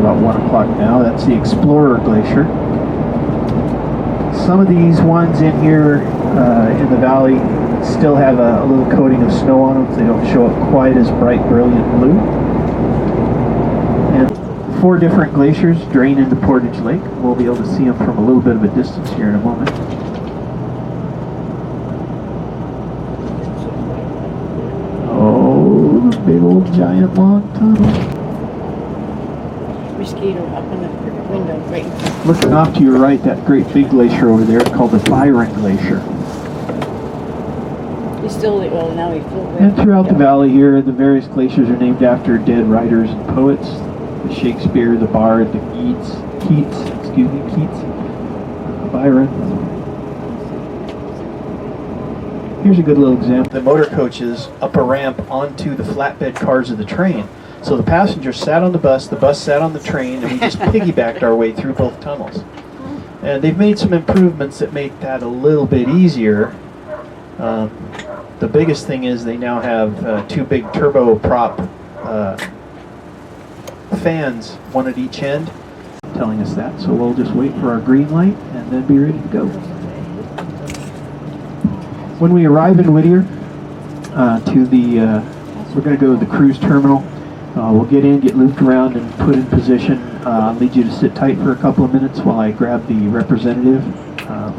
about 1 o'clock now. That's the Explorer Glacier. Some of these ones in here in the valley still have a little coating of snow on them. They don't show up quite as bright, brilliant blue. And 4 different glaciers drain into Portage Lake. We'll be able to see them from a little bit of a distance here in a moment. Oh, the big old giant long tunnel. Mosquito up in the window right in front. Looking off to your right, that great big glacier over there called the Byron Glacier. He's still, well, now he's still And throughout the valley here, the various glaciers are named after dead writers and poets. The Shakespeare, the Bard, the Keats, Byron. Here's a good little example. The motor coaches up a ramp onto the flatbed cars of the train. So the passengers sat on the bus sat on the train, and we just piggybacked our way through both tunnels. And they've made some improvements that make that a little bit easier. The biggest thing is they now have 2 big turboprop fans, one at each end, telling us that. So we'll just wait for our green light and then be ready to go. When we arrive in Whittier, we're going to go to the cruise terminal. We'll get in, get looped around, and put in position. I'll need you to sit tight for a couple of minutes while I grab the representative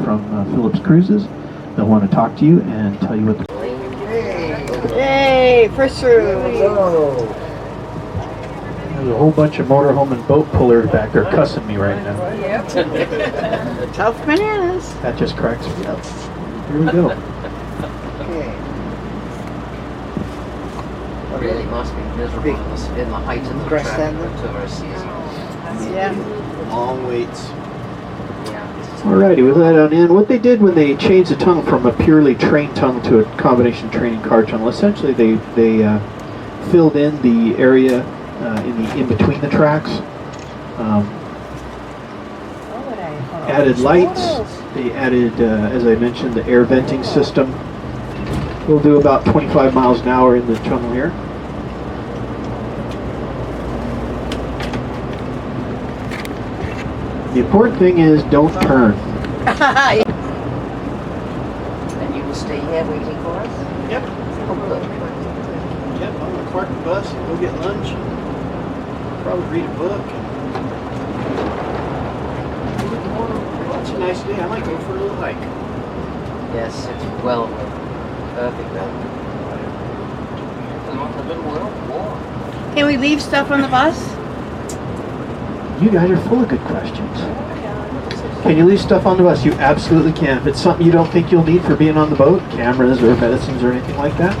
from Phillips Cruises. They'll want to talk to you and tell you what the... Yay! First through! There's a whole bunch of motorhome and boat pullers back there cussing me right now. Yep. Tough bananas. That just cracks me up. Here we go. It really must be miserable in the height of the traffic for tourist season. Yeah. Long waits. Yeah. Alrighty, we let on in. What they did when they changed the tunnel from a purely train tunnel to a combination train and car tunnel, essentially they filled in the area in between the tracks. Added lights. They added, as I mentioned, the air venting system. We'll do about 25 miles an hour in the tunnel here. The important thing is don't turn. And you will stay here waiting for us? Yep. Oh, good. Yep, I'm going to park the bus and go get lunch. Probably read a book. Well, it's a nice day. I might go for a little hike. Yes, it's well perfect weather. A little warm. Can we leave stuff on the bus? You guys are full of good questions. Can you leave stuff on the bus? You absolutely can. If it's something you don't think you'll need for being on the boat, cameras or medicines or anything like that,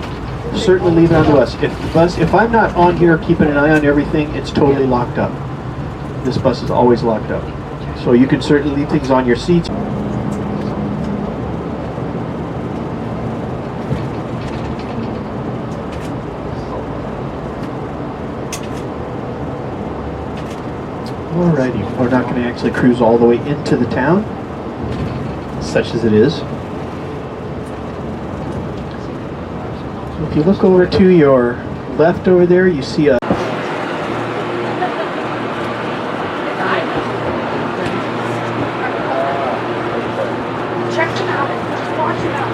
certainly leave it on the bus. If I'm not on here keeping an eye on everything, it's totally locked up. This bus is always locked up. So you can certainly leave things on your seats. Alrighty, we're not going to actually cruise all the way into the town, such as it is. So if you look over to your left over there, you see a... Check them out. Just watch them out.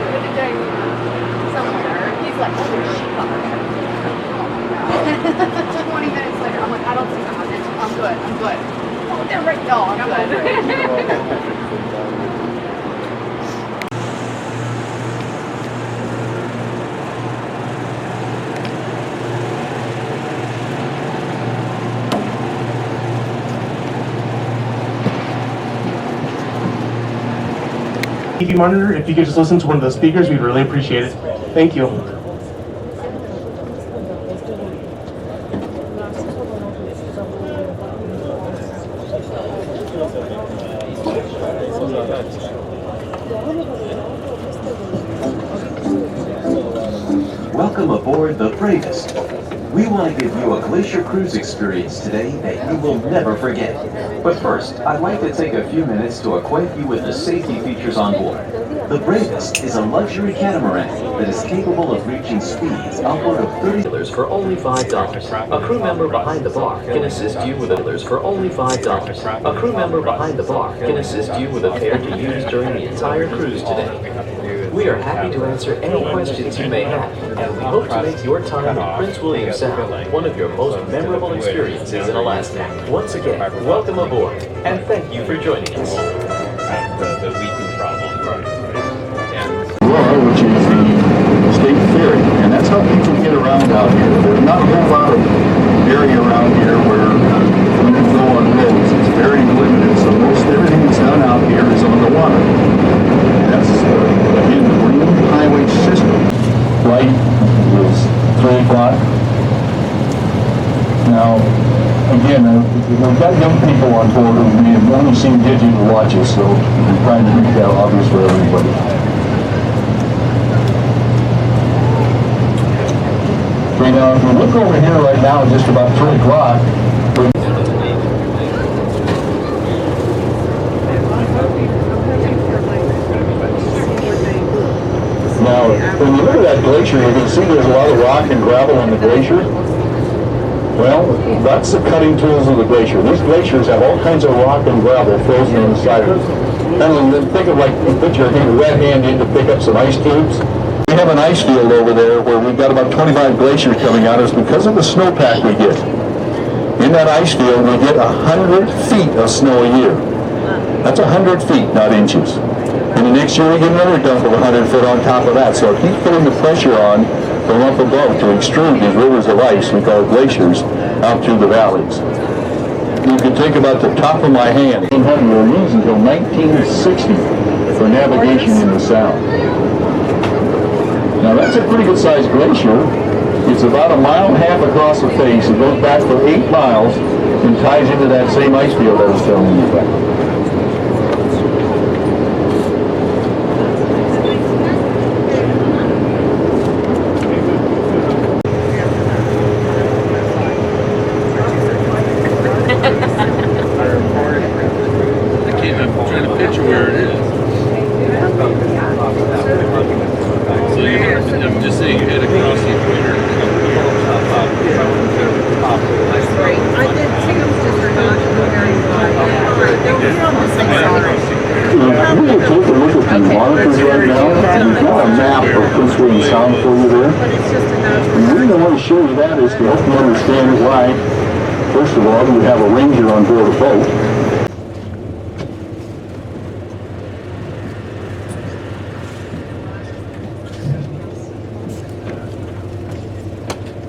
The other day, somewhere, he's like, oh, there's sheep on there. 20 minutes later, I'm like, I don't see them. I'm good. Oh, they're right. No, I'm good. TV monitor, if you could just listen to one of the speakers, we'd really appreciate it. Thank you. Welcome aboard the bravest, We want to give you a Glacier cruise experience today that you will never forget. But first, I'd like to take a few minutes to acquaint you with the safety features on board. The Bravest is a luxury catamaran that is capable of reaching speeds upward of 30 km for only $5. A crew member behind the bar can assist you with others for only $5. A crew member behind the bar can assist you with a pair to use during the entire cruise today. We are happy to answer any questions you may have, and we hope to make your time in Prince William Sound one of your most memorable experiences in Alaska. Once again, welcome aboard, and thank you for joining us. The weekend problem. Which is the state ferry, and that's how people get around out here. There's not a whole lot of area around here where you can go on roads. It's very limited, so most everything that's done out here is on the water. That's, again, the Marine Highway System. Flight was 3 o'clock. Now, again, we've got young people on board who may have only seen digital watches, so I'm trying to make that obvious for everybody. Okay, now, if we look over here right now, just about 3 o'clock. Now, when you look at that glacier, you can see there's a lot of rock and gravel on the glacier. Well, that's the cutting tools of the glacier. These glaciers have all kinds of rock and gravel frozen on the side of them. And think of like, you put your wet hand in to pick up some ice cubes. We have an ice field over there where we've got about 25 glaciers coming out. It's because of the snowpack we get. In that ice field, we get 100 feet of snow a year. That's 100 feet, not inches. And the next year we get another dump of 100 foot on top of that. So it keeps putting the pressure on from up above to extrude these rivers of ice, we call glaciers, out through the valleys. You can think about the top of my hand. We were used until 1960 for navigation in the Sound. Now that's a pretty good sized glacier. It's about 1.5 miles across the face. It goes back for 8 miles and ties into that same ice field I was telling you about. Show you that is to help you understand why, first of all, you have a ranger on board a boat.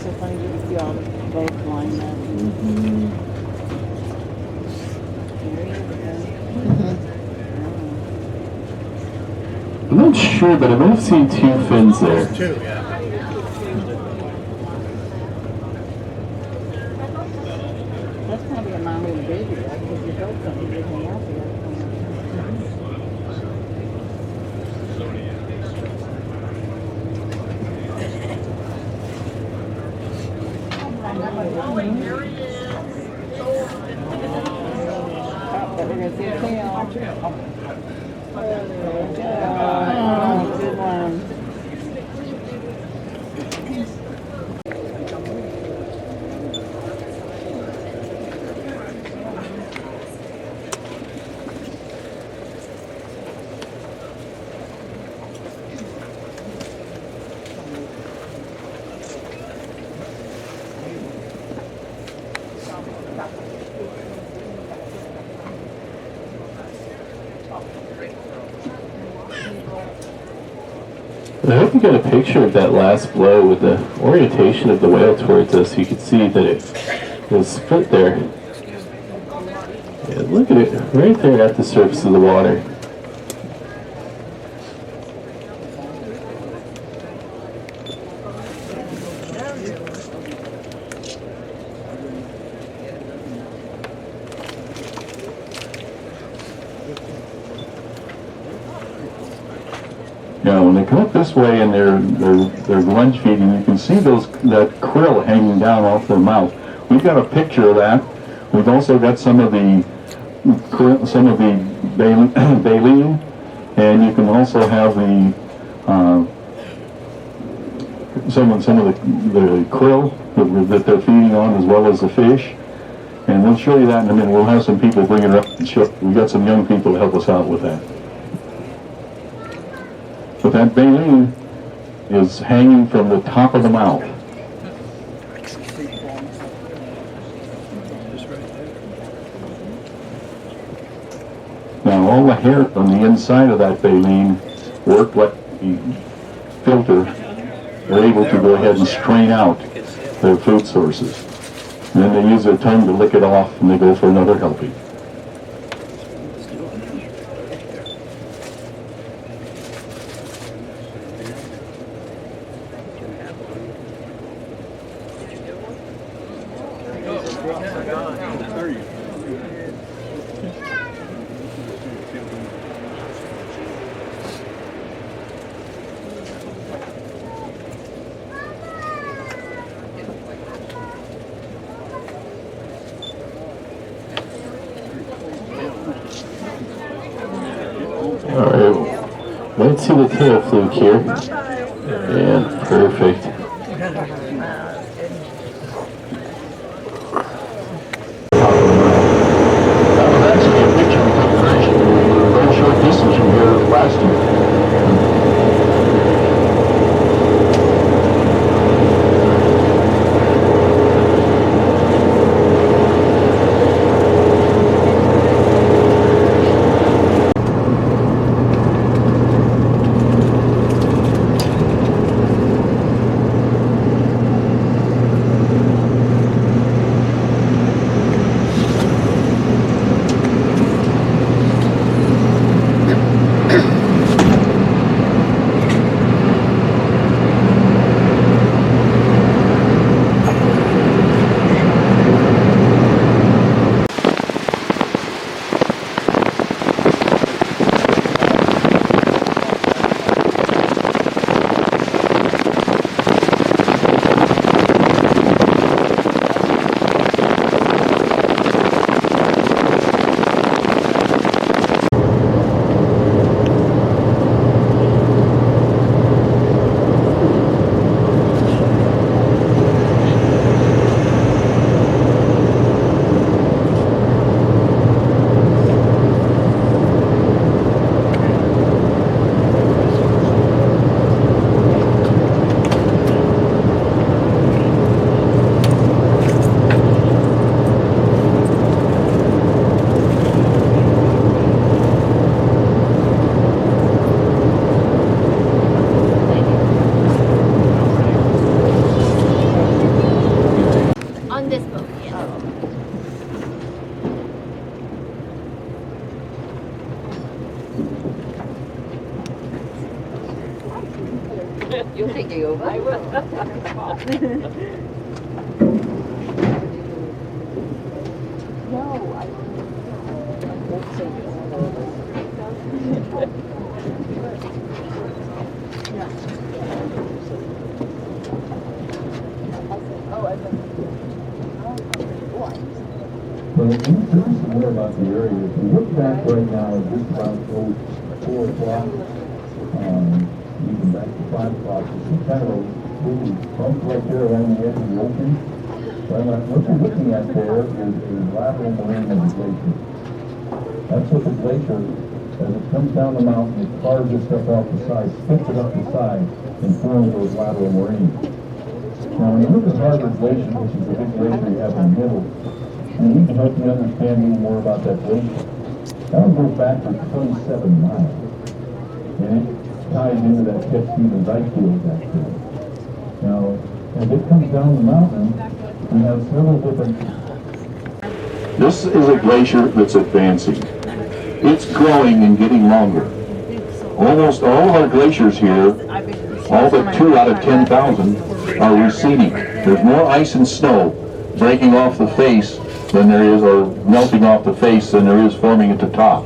So funny to see all the boats lined up. I'm not sure, but I might have seen 2 fins there. 2, yeah. That's probably a mommy and baby, right? Because your boat's going to be hanging out there. But we're going to see a tail. Oh, good one. I hope you got a picture of that last blow with the orientation of the whale towards us. You could see that it was split there. Yeah, look at it, right there at the surface of the water. Now, when they come up this way and they're lunge feeding, you can see that krill hanging down off their mouth. We've got a picture of that. We've also got some of the baleen, and you can also have the some of the krill that they're feeding on, as well as the fish. And we'll show you that in a minute. We'll have some people bring it up and show. We've got some young people to help us out with that. But that baleen is hanging from the top of the mouth. Now all the hair on the inside of that baleen work like the filter. They're able to go ahead and strain out their food sources. And then they use their tongue to lick it off, and they go for another helping. All right, let's see the tail fluke here. And perfect. That was actually a picture we took a very short distance from here last year. You'll take it over. I will. Well, let me tell you some more about the area. If you look back right now, it's just about 4 o'clock, even back to 5 o'clock, you see kind of a little bump right there around the edge of the ocean. Well, what you're looking at there is a lateral moraine of the glacier. That's what the glacier, as it comes down the mountain, it carves this stuff off the side, spits it up the side, and forms those lateral moraines. Now, when you look at Harvard Glacier, which is the big glacier you have in the middle, and we can help you understand a little more about that glacier. That one goes back for 27 miles. And it ties into that Pitt Stevens ice field back there. Now, as it comes down the mountain, we have several different... This is a glacier that's advancing. It's growing and getting longer. Almost all of our glaciers here, all but 2 out of 10,000, are receding. There's more ice and snow breaking off the face than there is, or melting off the face, than there is forming at the top.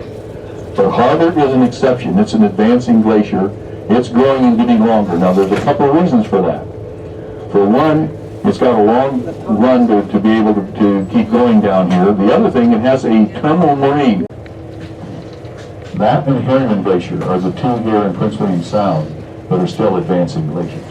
But Harvard is an exception. It's an advancing glacier, it's growing and getting longer. Now, there's a couple of reasons for that. For one, it's got a long run to be able to keep going down here. The other thing, it has a terminal moraine. That and Harriman Glacier are the two here in Prince William Sound that are still advancing glaciers.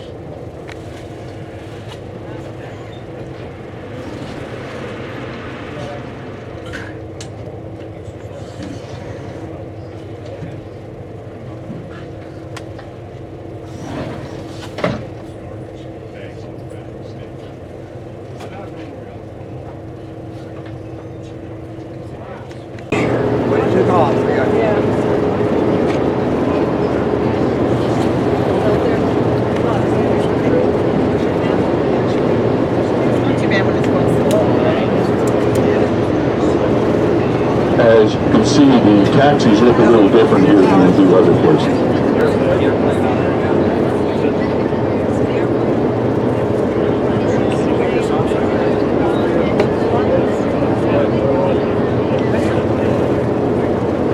As you can see, the taxis look a little different here than they do other places.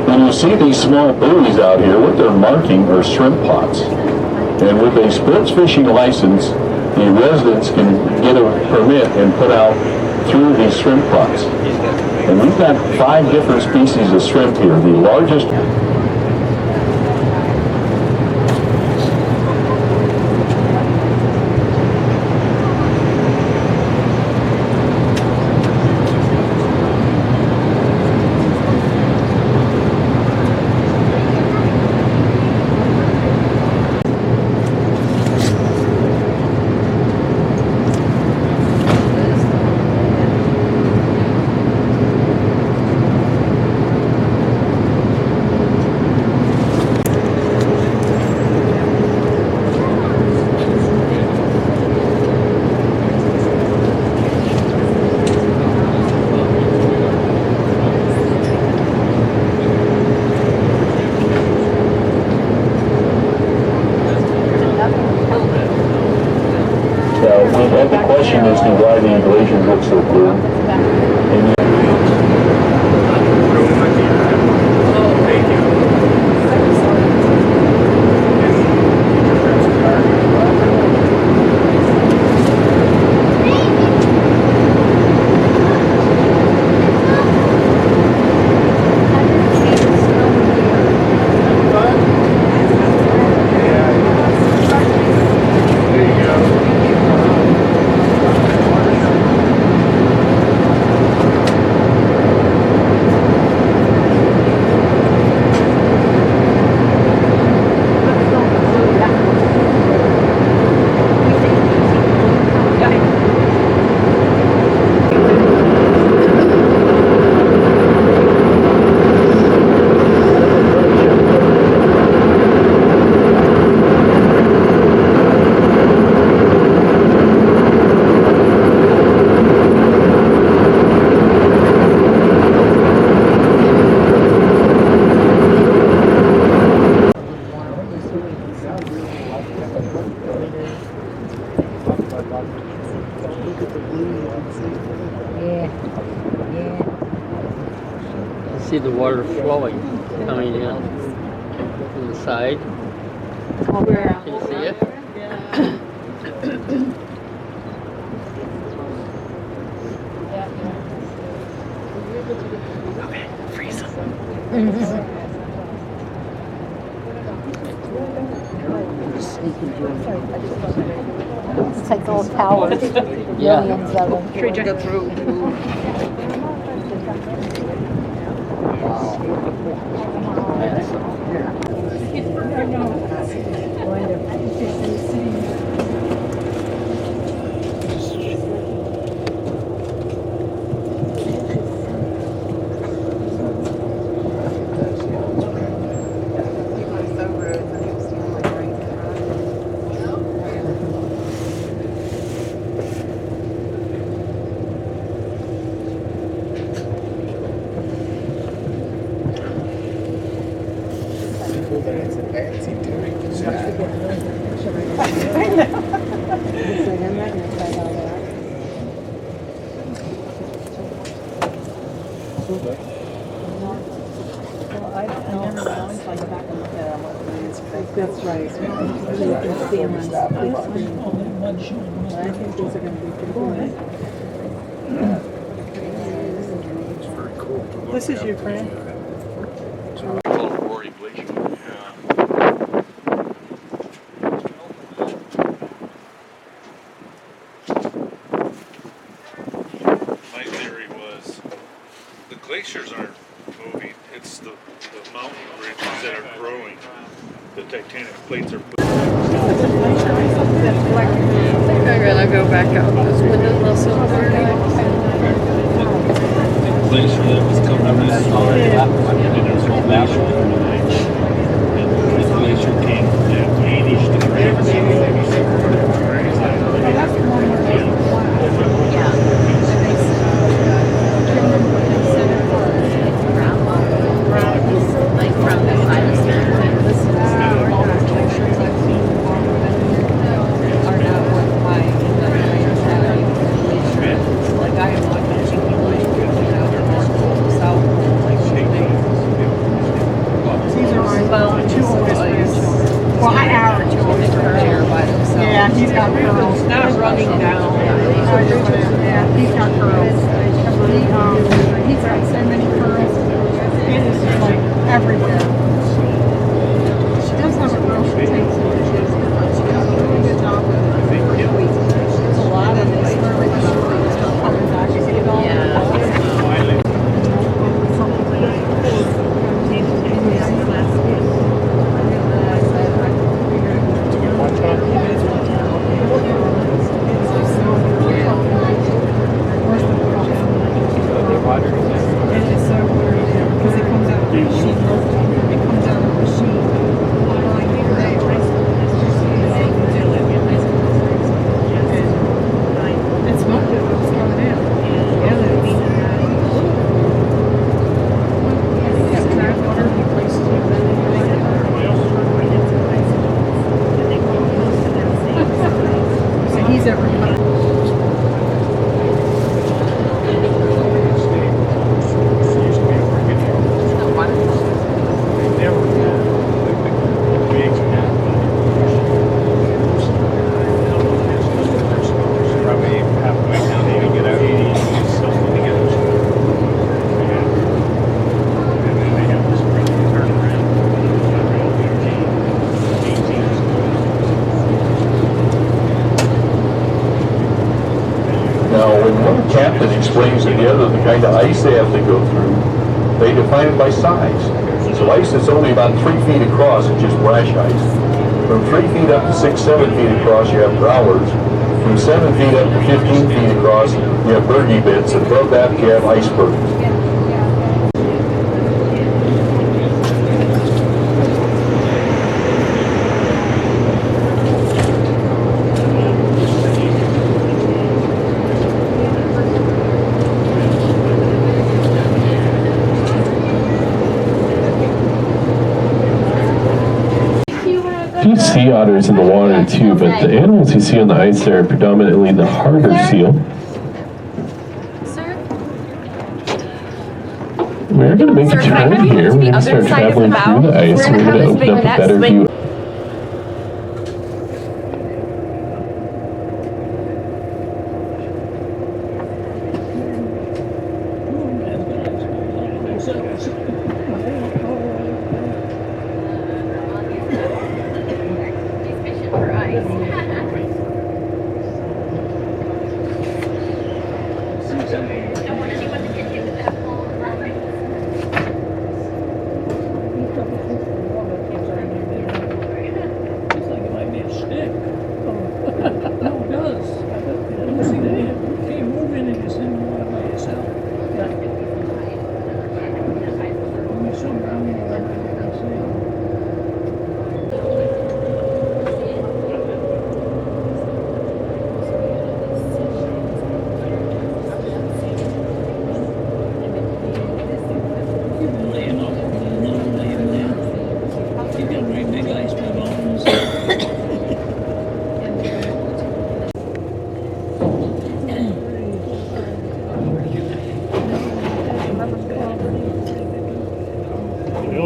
When you see these small buoys out here, what they're marking are shrimp pots. And with a sports fishing license, the residents can get a permit and put out through these shrimp pots. And we've got 5 different species of shrimp here. The largest we've had the question as to why the glaciers look so blue. And see the water flowing, coming in from the side. Can you see it? Okay, freeze. It's like little towers. Yeah. Millions of them. Tree go through. That's right. So you can see them on the big screen. But I think these are going to be pretty good. This is Ukraine. My theory was the glaciers aren't moving, it's the mountain ridges that are growing. The tectonic plates are I think I gotta go back out this window also. glacier that was coming east and there's no glacier coming in. And the glacier came east to the right. Like from the side of the Well, I average him. Yeah, he's got curls. Not running down. Yeah, he's got curls. He's got so many curls. It is just like everywhere. She does have a girl she takes pictures. She does a really good job with it. There's a lot of this. Coming back. You see it all? Captain explains to the other the kind of ice they have to go through. They define it by size. So ice that's only about 3 feet across is just brash ice. From 3 feet up to 6, 7 feet across, you have growlers. From 7 feet up to 15 feet across, you have bergy bits. And above that, you have icebergs. Sea otters in the water too, but the animals you see on the ice there are predominantly the harder seal. We're going to make a turn here. We're going to start traveling through the ice. We're going to open up a better view.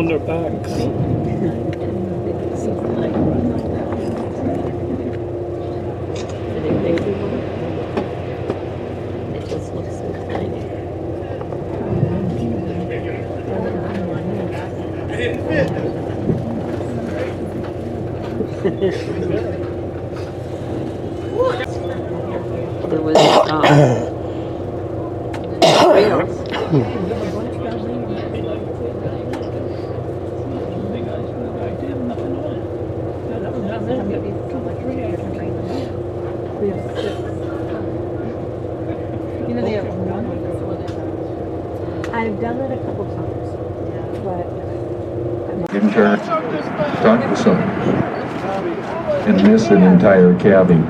on their backs. so tiny. And it may be more. It just looks so tiny. There was whales. You know, they have I've done it a couple times, but In turn, talk to some and miss an entire calving.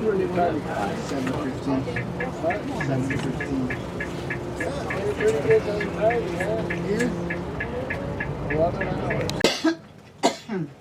7:15.